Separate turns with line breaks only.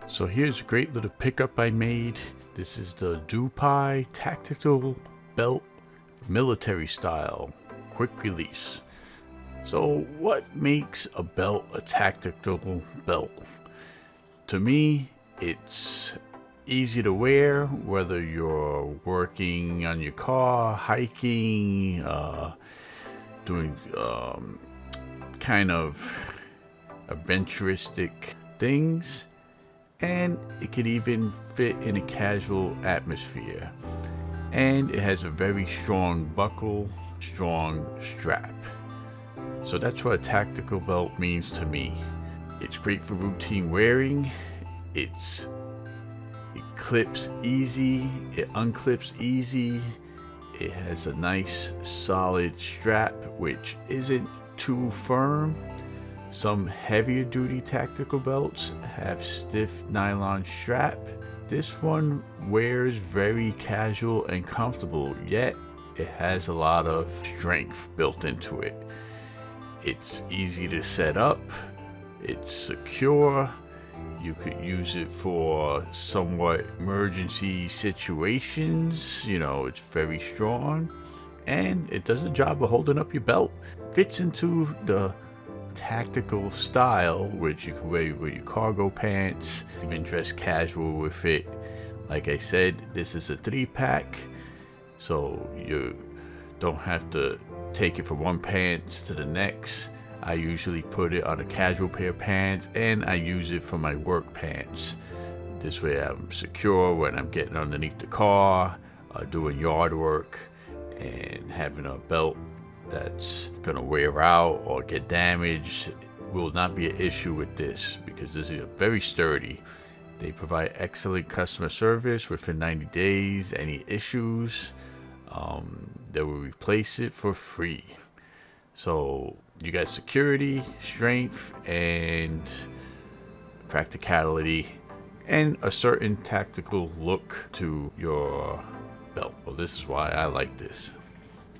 So here's a great little pickup I made. This is the DOOPAI Tactical Belt Military Style Quick Release. So what makes a belt a tactical belt? To me, it's easy to wear, whether you're working on your car, hiking, doing kind of adventuristic things, and it could even fit in a casual atmosphere. And it has a very strong buckle, strong strap. So that's what a tactical belt means to me. It's great for routine wearing. It clips easy, it unclips easy. It has a nice solid strap which isn't too firm. Some heavier duty tactical belts have stiff nylon strap. This one wears very casual and comfortable, yet it has a lot of strength built into it. It's easy to set up, it's secure. You could use it for somewhat emergency situations. You know, it's very strong and it does the job of holding up your belt. Fits into the tactical style, which you can wear with your cargo pants, even dress casual with it. Like I said, this is a 3-pack, so you don't have to take it from one pants to the next. I usually put it on a casual pair of pants, and I use it for my work pants. This way I'm secure when I'm getting underneath the car, doing yard work, and having a belt that's gonna wear out or get damaged will not be an issue with this, because this is very sturdy. They provide excellent customer service within 90 days. Any issues, they will replace it for free. So you got security, strength, and practicality, and a certain tactical look to your belt. Well, this is why I like this.